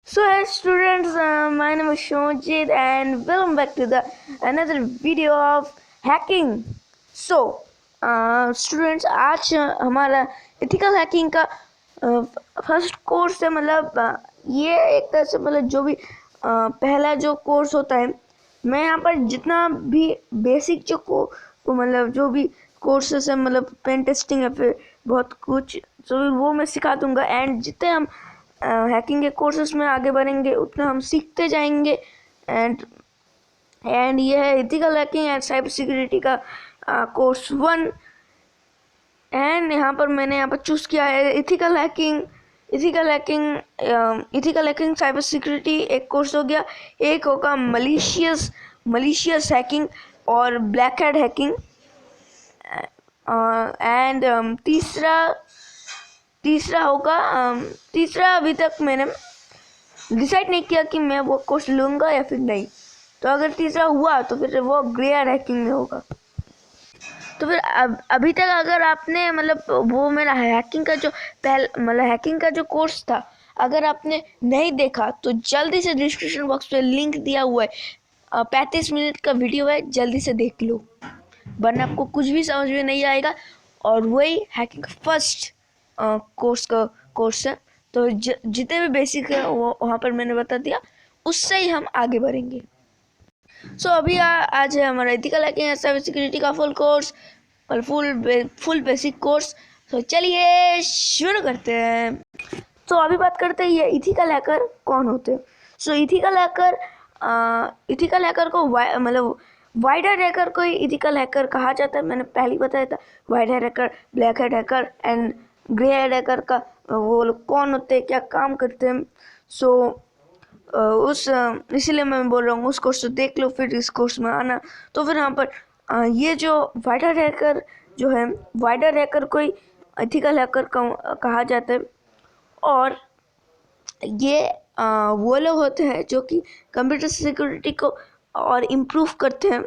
So hey students, my name is Shojit and welcome back to the another video of hacking. So students, आज हमारा ethical hacking का first course है। मतलब ये एक तरह से मतलब जो भी पहला जो कोर्स होता है, मैं यहाँ पर जितना भी बेसिक मतलब जो भी कोर्सेस है, मतलब पेन टेस्टिंग है, फिर बहुत कुछ तो वो मैं सिखा दूंगा। एंड जितने हम हैकिंग के कोर्सेस में आगे बढ़ेंगे उतना हम सीखते जाएंगे। एंड ये है ethical hacking and cyber security का कोर्स 1। एंड यहाँ पर मैंने यहाँ पर चूज़ किया है ethical hacking. Ethical hacking cyber security एक कोर्स हो गया। एक होगा मलिशियस हैकिंग और ब्लैक हैट हैकिंग। एंड तीसरा होगा तीसरा अभी तक मैंने डिसाइड नहीं किया कि मैं वो कोर्स लूँगा या फिर नहीं। तो अगर तीसरा हुआ तो फिर वो ग्रे हैकिंग में होगा। तो फिर अभी तक अगर आपने मतलब वो मेरा हैकिंग का जो हैकिंग का जो कोर्स था, अगर आपने नहीं देखा तो जल्दी से डिस्क्रिप्शन बॉक्स पे लिंक दिया हुआ है, 35 मिनट का वीडियो है, जल्दी से देख लो, वरना आपको कुछ भी समझ में नहीं आएगा। और वही हैकिंग का फर्स्ट कोर्स है। तो जितने भी बेसिक है वो वहाँ पर मैंने बता दिया, उससे ही हम आगे बढ़ेंगे। सो अभी आज है हमारा एथिकल हैकिंग साइबर सिक्योरिटी का फुल कोर्स और फुल बेसिक कोर्स। तो चलिए शुरू करते हैं। तो अभी बात करते हैं ये एथिकल हैकर कौन होते हैं। सो एथिकल हैकर को मतलब वाइडर हैकर को एथिकल हैकर कहा जाता है। मैंने पहले बताया था wider hacker, black hat hacker and grey hat hacker का वो लोग कौन होते हैं, क्या काम करते हैं। सो इसलिए मैं बोल रहा हूँ उस कोर्स को देख लो, फिर इस कोर्स में आना। तो फिर यहाँ पर ये जो वाइडर हैकर जो है, वाइडर हैकर को एथिकल हैकर कहा जाता है। और ये वो लोग होते हैं जो कि कंप्यूटर सिक्योरिटी को और इम्प्रूव करते हैं।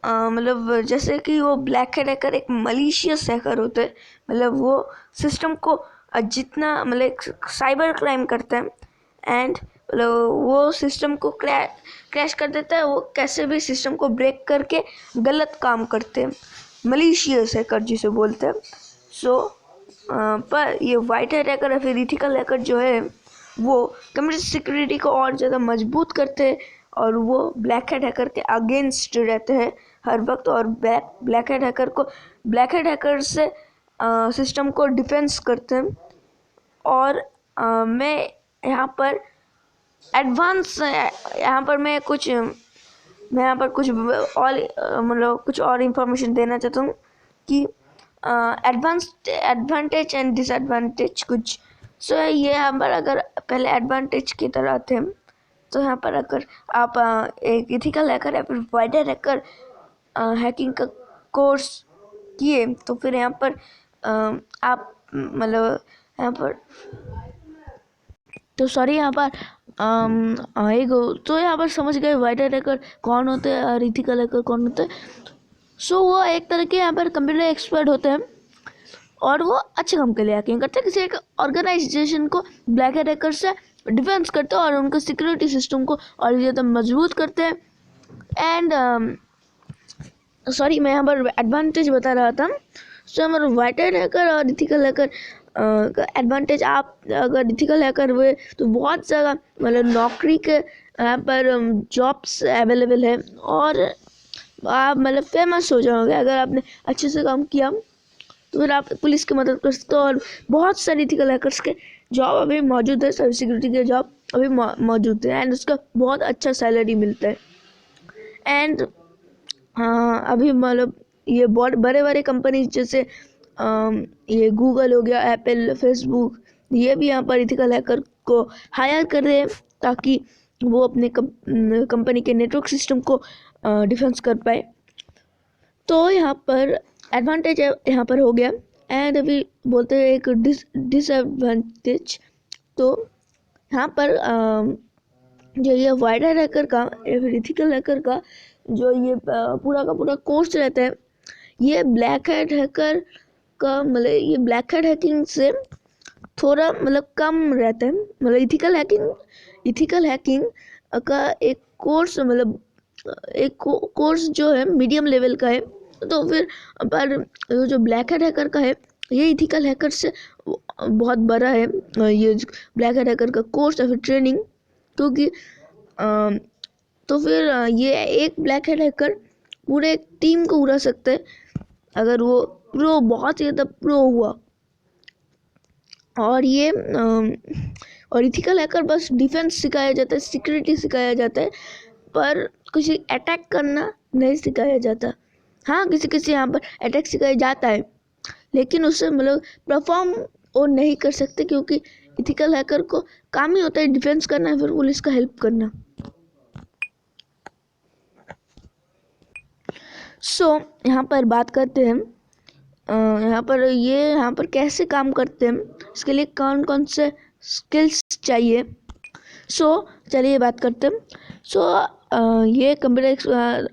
मतलब जैसे कि वो ब्लैक हैट हैकर एक मलिशियस हैकर होते हैं। मतलब वो सिस्टम को जितना मतलब साइबर क्राइम करते हैं एंड मतलब वो सिस्टम को क्रैश कर देता है। वो कैसे भी सिस्टम को ब्रेक करके गलत काम करते हैं, मलिशियस हैकर जिसे बोलते हैं। सो पर ये वाइट हैट हैकर या फिर एथिकल हैकर जो है वो कंप्यूटर सिक्योरिटी को और ज़्यादा मजबूत करते हैं और वो ब्लैक हैट हैकर के अगेंस्ट रहते हैं हर वक्त। और ब्लैक हैट हैकर से सिस्टम को डिफेंस करते हैं। और मैं यहाँ पर कुछ और इंफॉर्मेशन देना चाहता हूँ कि एडवांटेज एंड डिसएडवांटेज कुछ। सो ये यहाँ पर अगर पहले एडवांटेज की तरह थे, तो यहाँ पर अगर आप एक एथिकल हैकर या फिर वाइडर हैकर हैकिंग का कोर्स किए तो फिर यहाँ पर आप मतलब यहाँ पर तो सॉरी यहाँ पर तो यहाँ पर समझ गए वाइडर हैकर कौन होते हैं और एथिकल हैकर कौन होते हैं। सो वो एक तरह के यहाँ पर कंप्यूटर एक्सपर्ट होते हैं और वो अच्छे काम के लिए हैकिंग करते हैं। किसी एक ऑर्गेनाइजेशन को ब्लैक हैकर से डिफेंस करते हैं और उनका सिक्योरिटी सिस्टम को और ज़्यादा मजबूत करते हैं। एंड सॉरी मैं यहाँ पर एडवांटेज बता रहा था। सो हमारा वाइडर हैकर और एथिकल हैकर एडवांटेज, आप अगर एथिकल हैकर हुए तो बहुत ज़्यादा मतलब नौकरी के यहाँ पर जॉब्स अवेलेबल है और आप मतलब फेमस हो जाओगे। अगर आपने अच्छे से काम किया तो फिर आप पुलिस की मदद कर सकते हो। और बहुत सारे एथिकल हैकर्स के जॉब अभी मौजूद है, साइबर सिक्योरिटी के जॉब अभी मौजूद है एंड उसका बहुत अच्छा सैलरी मिलता है। एंड अभी मतलब ये बहुत बड़े बड़े कंपनी जैसे ये गूगल हो गया, एप्पल, फेसबुक, ये भी यहाँ पर एथिकल हैकर को हायर कर रहे हैं ताकि वो अपने कंपनी के नेटवर्क सिस्टम को डिफेंस कर पाए। तो यहाँ पर एडवांटेज यहाँ पर हो गया। एंड अभी बोलते हैं एक डिसएडवांटेज। तो यहाँ पर जो ये वाइडर हैकर का या फिर एथिकल हैकर का जो ये पूरा का पूरा कोर्स रहता है, ये ब्लैक हैट हैकर का मतलब ये ब्लैक हैट हैकिंग से थोड़ा मतलब कम रहता है। मतलब एथिकल हैकिंग इथिकल हैकिंग का एक कोर्स, मतलब एक कोर्स जो है मीडियम लेवल का है। तो फिर पर जो ब्लैक हैट हैकर का है, ये इथिकल हैकर से बहुत बड़ा है। ये ब्लैक हैट हैकर का कोर्स या फिर ट्रेनिंग, क्योंकि तो फिर ये एक ब्लैक हैट हैकर पूरे एक टीम को उड़ा सकता है अगर वो प्रो, बहुत ही ज़्यादा प्रो हुआ। और ये और इथिकल हैकर बस डिफेंस सिखाया जाता है, सिक्योरिटी सिखाया जाता है, पर किसी अटैक करना नहीं सिखाया जाता। हाँ, किसी यहाँ पर अटैक सिखाया जाता है, लेकिन उससे मतलब परफॉर्म वो नहीं कर सकते, क्योंकि इथिकल हैकर को काम ही होता है डिफेंस करना, फिर पुलिस का हेल्प करना। यहाँ पर बात करते हैं यहाँ पर कैसे काम करते हैं, इसके लिए कौन कौन से स्किल्स चाहिए। चलिए बात करते हैं। ये कंप्यूटर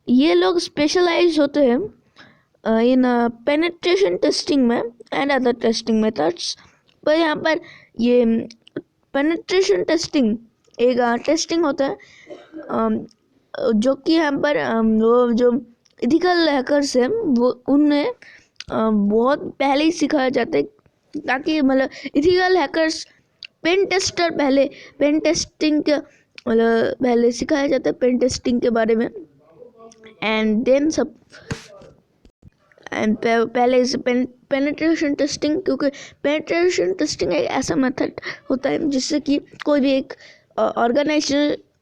ये लोग स्पेशलाइज होते हैं इन पेनिट्रेशन टेस्टिंग में एंड अदर टेस्टिंग मेथड्स। पर यहाँ पर ये पेनिट्रेशन टेस्टिंग एक टेस्टिंग होता है जो कि यहाँ पर वो जो इथिकल हैकर्स हैं वो उन्हें बहुत पहले ही सिखाया जाता है, ताकि मतलब इथिकल हैकर्स पेन टेस्टिंग के मतलब पहले सिखाया जाता है पेन टेस्टिंग के बारे में। एंड देन पहले इसे पेनिट्रेशन टेस्टिंग, क्योंकि पेनिट्रेशन टेस्टिंग एक ऐसा मेथड होता है जिससे कि कोई भी एक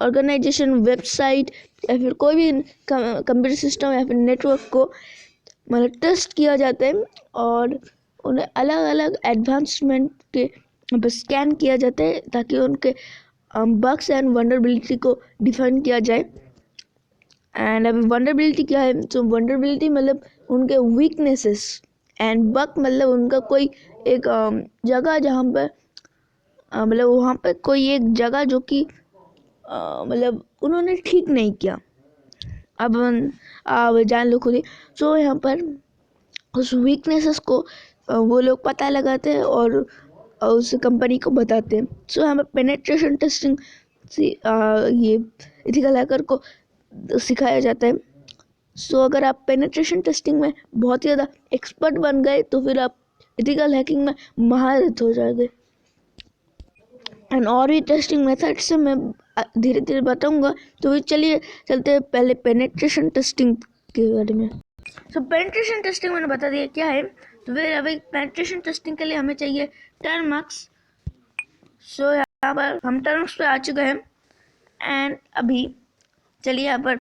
ऑर्गेनाइजेशन वेबसाइट या फिर कोई भी कंप्यूटर सिस्टम या फिर नेटवर्क को मतलब टेस्ट किया जाता है, और उन्हें अलग अलग एडवांसमेंट के स्कैन किया जाता है, ताकि उनके बग्स एंड वल्नरेबिलिटी को डिफाइन किया जाए। एंड अभी वल्नरेबिलिटी क्या है, तो वल्नरेबिलिटी मतलब उनके वीकनेसेस, एंड बग मतलब उनका कोई एक जगह जहाँ पर मतलब वहाँ पर कोई एक जगह जो कि मतलब उन्होंने ठीक नहीं किया। अब जान लो खुद ही। यहाँ पर उस वीकनेसेस को वो लोग पता लगाते हैं और उस कंपनी को बताते हैं। यहाँ पर पेनिट्रेशन टेस्टिंग ये इथिकल हैकर को सिखाया जाता है। अगर आप पेनिट्रेशन टेस्टिंग में बहुत ही ज़्यादा एक्सपर्ट बन गए तो फिर आप इथिकल हैकिंग में महारत हो जाएंगे। एंड और भी टेस्टिंग मेथड से मैं धीरे धीरे बताऊंगा। तो चलिए चलते हैं पहले पेनिट्रेशन टेस्टिंग के बारे में। पेनिट्रेशन टेस्टिंग मैंने बता दिया क्या है। तो फिर अभी पेनिट्रेशन टेस्टिंग के लिए हमें चाहिए टर्मक्स। यहाँ पर हम टर्म्स पे आ चुके हैं। एंड अभी चलिए यहाँ पर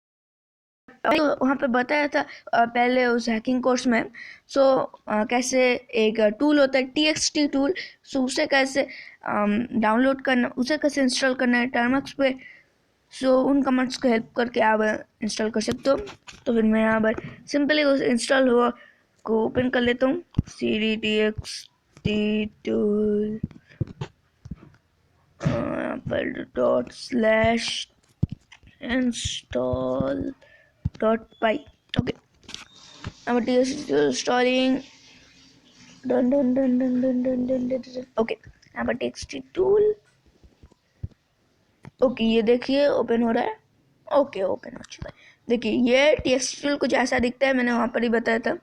वहाँ पे बताया था पहले उस हैकिंग कोर्स में। कैसे एक टूल होता है TXT टूल। उसे कैसे डाउनलोड करना, उसे कैसे इंस्टॉल करना है टर्मक्स पे। उन कमांड्स को हेल्प करके आप इंस्टॉल कर सकते हो। तो फिर मैं यहाँ पर सिंपली उस इंस्टॉल हुआ को ओपन कर लेता हूँ। cd txt टूल यहाँ पर /install.py। okay, now TXT installing dun. okay, यहाँ पर TXT टूल ओके ये देखिए ओपन हो रहा है। ओके ओपन हो चुका है। देखिए ये TXT टूल कुछ ऐसा दिखता है, मैंने वहाँ पर ही बताया था।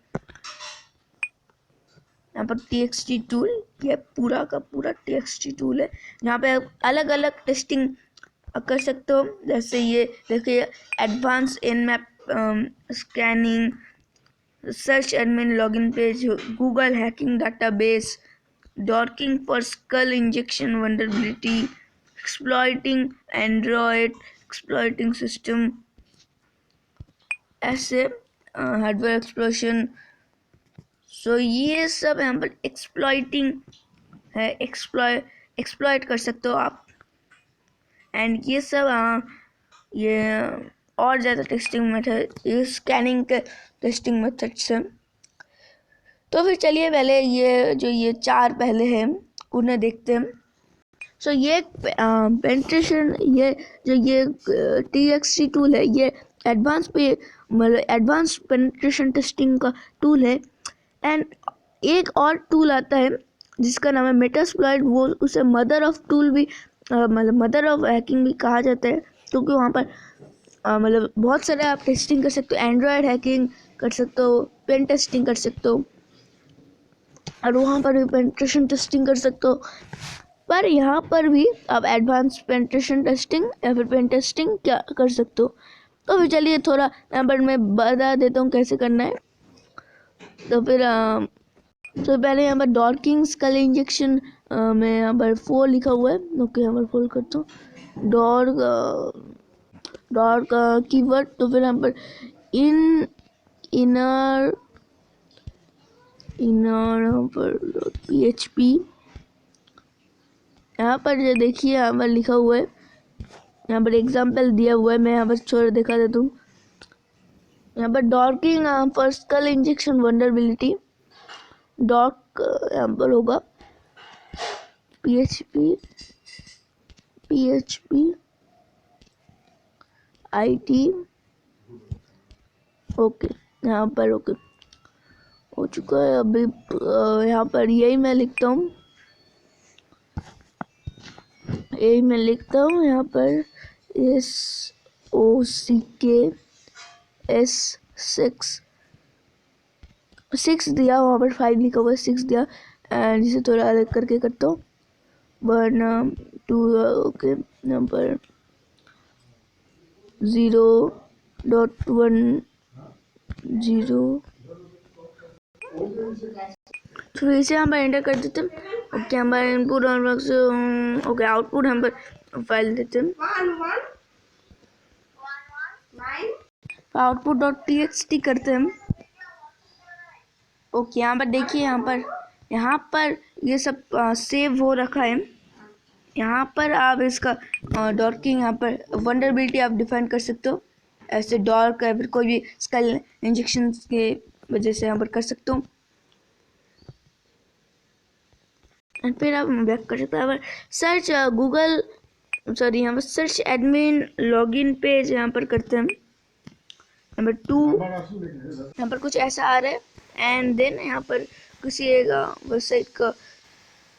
यहाँ पर TXT टूल, ये पूरा का पूरा TXT टूल है। यहाँ पे अलग अलग टेस्टिंग कर सकते हो। जैसे ये देखिए advance Nmap scanning, search admin login page, Google hacking database, dorking for SQL injection vulnerability, exploiting Android, exploiting system, ऐसे हार्डवेयर एक्सप्लोशन। ये सब यहाँ पर एक्सप्लॉइटिंग है, एक्सप्लॉइट कर सकते हो आप। एंड ये सब ये और ज़्यादा टेस्टिंग मेथड, ये स्कैनिंग के टेस्टिंग मेथड से। तो फिर चलिए पहले ये चार पहले हैं उन्हें देखते हैं। ये पेनिट्रेशन, ये TXT टूल है, ये एडवांस पेनिट्रेशन टेस्टिंग का टूल है। एंड एक और टूल आता है जिसका नाम है मेटास्प्लॉइट, वो उसे मदर ऑफ टूल भी मतलब मदर ऑफ हैकिंग भी कहा जाता है, क्योंकि वहाँ पर मतलब बहुत सारे आप टेस्टिंग कर सकते हो, एंड्रॉयड हैकिंग कर सकते हो, पेन टेस्टिंग कर सकते हो, और वहाँ पर भी पेनिट्रेशन टेस्टिंग कर सकते हो। पर यहाँ पर भी आप एडवांस पेनिट्रेशन टेस्टिंग या फिर पेन टेस्टिंग क्या कर सकते हो। तो फिर चलिए थोड़ा यहाँ पर मैं बता देता हूँ कैसे करना है। तो फिर तो पहले यहाँ पर डॉर्किंग स्कल इंजेक्शन में यहाँ पर 4 लिखा हुआ है। ओके, यहाँ पर फोल्ड करता हूँ डॉर्क कीवर्ड। तो फिर यहाँ पर इनर यहाँ पर PHP, यहाँ पर जो देखिए यहाँ पर लिखा हुआ है, यहाँ पर एग्जाम्पल दिया हुआ है, मैं यहाँ पर छोड़ दिखा देता हूँ। यहाँ पर dorking for SQL injection vulnerability, dork यहाँ पर होगा PHP IT। ओके, यहाँ पर ओके हो चुका है। अभी यहाँ पर यही मैं लिखता हूँ, यहाँ पर SOCK6 दिया, वहाँ पर 5 लिखा हुआ है, 6 दिया। एंड जिसे थोड़ा अलग करके करता हूँ 1 2 ओके, यहाँ पर 0.10 तो इसे यहाँ पर एंटर कर देते हैं। ओके, यहाँ पर इनपुट और ओके आउटपुट हम पर फाइल देते हैं, output.txt करते हैं। ओके, यहाँ पर देखिए, यहाँ पर ये सब सेव हो रखा है। यहाँ पर आप इसका डॉर्किंग, यहाँ पर वल्नरेबिलिटी आप डिफाइन कर सकते हो, ऐसे डॉर्क या फिर कोई भी स्कल इंजेक्शन के वजह से यहाँ पर कर सकते हो। एंड फिर आप बैक कर सकते हो, सर्च गूगल यहाँ पर सर्च एडमिन लॉगिन पेज यहाँ पर करते हैं। नंबर 2 यहाँ पर कुछ ऐसा आ रहा है, एंड देन यहाँ पर किसी एक वेबसाइट का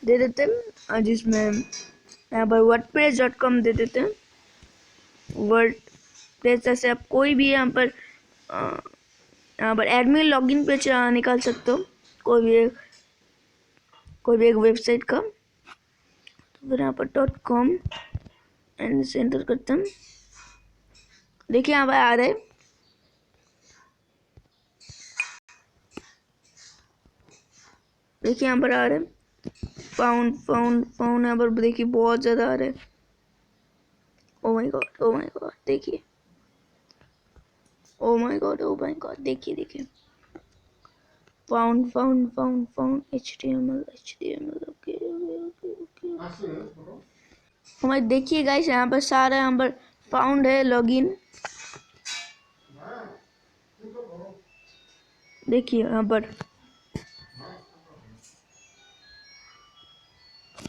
दे देते हैं, जिसमें यहाँ पर wordpress.com दे देते हैं। वर्डप्रेस जैसे आप कोई भी यहाँ पर एडमिन लॉगिन पेज निकाल सकते हो, कोई भी एक वेबसाइट का। तो फिर यहाँ पर .com एंड से एंटर करते हैं। देखिए यहाँ पर आ रहा है, देखिए यहाँ पर आ रहा है फाउंड यहाँ पर देखिए बहुत ज़्यादा आ रहा है। ओ माय गॉड देखिए, ओ माय गॉड देखिए फाउंड HTML ओके। हमारे देखिए गाइस, यहाँ पर सारा यहाँ पर फाउंड है लॉगिन। देखिए यहाँ पर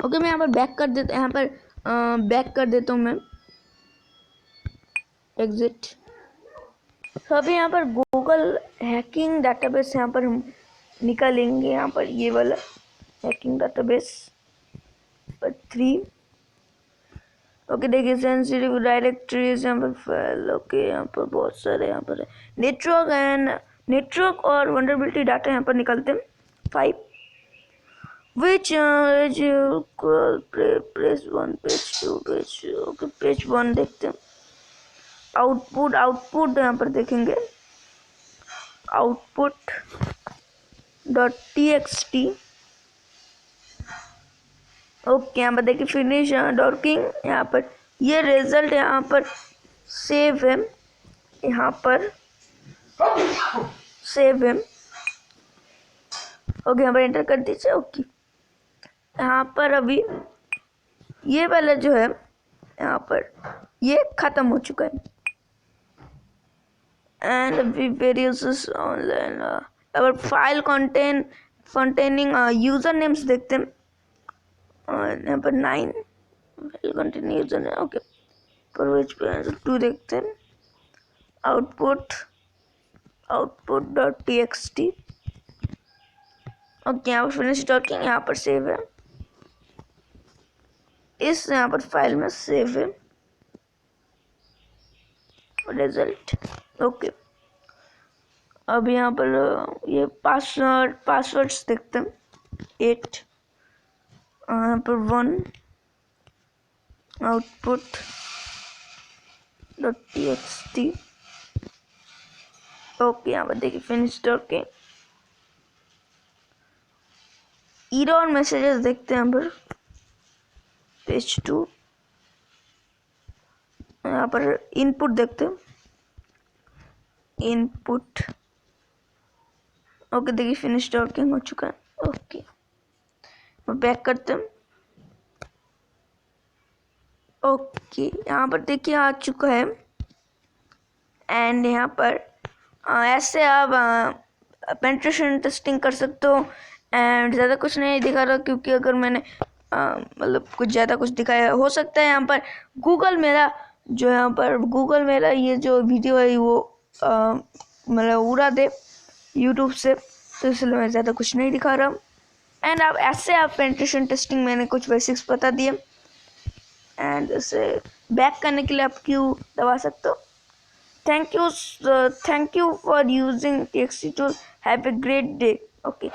ओके, मैं यहाँ पर बैक कर देता हूँ मैं, एग्जिट। तो अभी यहाँ पर गूगल हैकिंग डाटाबेस यहाँ पर हम निकालेंगे, यहाँ पर ये वाला हैकिंग डाटाबेस पर 3। ओके, देखिए सेंसिटिव डायरेक्टरीज यहाँ पर फाइल। ओके, यहाँ पर बहुत सारे यहाँ पर नेटवर्क और वल्नरेबिलिटी डाटा यहाँ पर निकालते हैं 5, which page 1 page 2 page okay page 1 देखते हैं। आउटपुट यहाँ पर देखेंगे, output.txt। ओके, यहाँ पर देखिए फिनिश डॉर्किंग, यहाँ पर ये रिजल्ट यहाँ पर सेव है, यहाँ पर सेव है। ओके, यहाँ पर एंटर कर दीजिए। ओके, यहाँ पर अभी ये वाला जो है यहाँ पर ये खत्म हो चुका है। एंड अभी वेरियस ऑनलाइन अब फाइल कंटेनिंग यूजर नेम्स देखते हैं, और यहाँ पर 9 file containing user name. Okay, पर विच 2 देखते हैं, output.txt। ओके, यहाँ पर फिनिश डॉकिंग यहाँ पर सेव है। इस यहाँ पर फाइल में सेव है रिजल्ट। ओके, अब यहाँ पर ये पासवर्ड्स देखते हैं। 8 यहाँ पर 1 आउटपुट .txt। ओके, यहाँ पर देखिए फिनिश्ड। ओके, एरर मैसेजेस देखते हैं यहाँ पर। पेज 2 यहाँ पर इनपुट देखते हैं। इनपुट ओके, देखिए फिनिश्ड वर्किंग हो चुका है। ओके, बैक करते हैं। ओके, यहाँ पर देखिए आ चुका है। एंड यहाँ पर ऐसे आप पेनिट्रेशन टेस्टिंग कर सकते हो। एंड ज़्यादा कुछ नहीं दिखा रहा, क्योंकि अगर मैंने मतलब कुछ ज़्यादा कुछ दिखाया हो सकता है यहाँ पर गूगल मेरा ये जो वीडियो है वो मतलब उड़ा दे यूट्यूब से, तो इसलिए मैं ज़्यादा कुछ नहीं दिखा रहा। एंड आप पेनिट्रेशन टेस्टिंग मैंने कुछ बेसिक्स बता दिए। एंड इसे बैक करने के लिए आप क्यू दबा सकते हो। Thank you for using TXT tool. Have a great day. Okay,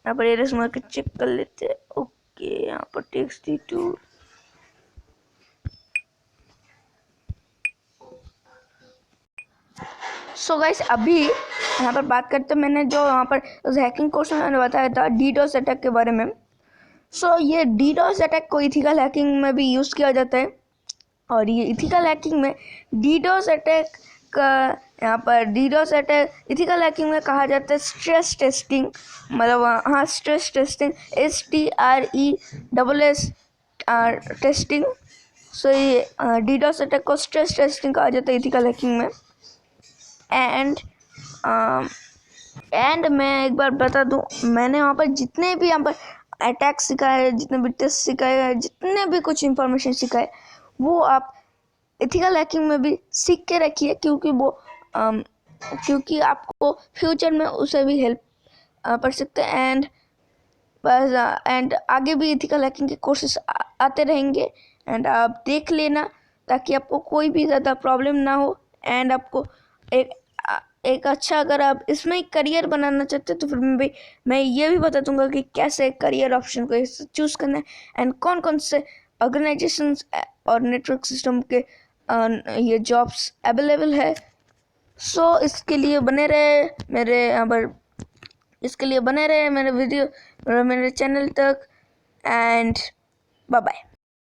यहाँ पर एरर्स मार के चेक कर लेते हैं। ओके, यहाँ पर TXT tool। सो गाइस, अभी यहाँ पर बात करते हैं। मैंने जो यहाँ पर उस हैकिंग कोर्स में मैंने बताया था DDoS अटैक के बारे में। सो ये DDoS अटैक को इथिकल हैकिंग में भी यूज़ किया जाता है। और ये इथिकल हैकिंग में DDoS अटैक का यहाँ पर DDoS अटैक इथिकल हैकिंग में कहा जाता है स्ट्रेस टेस्टिंग। मतलब हाँ, स्ट्रेस टेस्टिंग STRESS टेस्टिंग। सो ये DDoS अटैक को स्ट्रेस टेस्टिंग कहा जाता है इथिकल हैकिंग में। एंड मैं एक बार बता दूं, मैंने वहाँ पर जितने भी यहाँ पर अटैक सिखाए, जितने भी टेस्ट सिखाए, जितने भी कुछ इंफॉर्मेशन सिखाए, वो आप एथिकल हैकिंग में भी सीख के रखिए, क्योंकि आपको फ्यूचर में उसे भी हेल्प पड़ सकते हैं। एंड आगे भी एथिकल हैकिंग के कोर्सेस आते रहेंगे। एंड आप देख लेना, ताकि आपको कोई भी ज़्यादा प्रॉब्लम ना हो। एंड आपको एक अच्छा, अगर आप इसमें करियर बनाना चाहते हैं तो फिर मैं ये भी बता दूंगा कि कैसे करियर ऑप्शन को चूज़ करना है, एंड कौन कौन से ऑर्गेनाइजेशंस और नेटवर्क सिस्टम के ये जॉब्स अवेलेबल है। सो इसके लिए बने रहे मेरे वीडियो, मेरे चैनल तक। And bye bye.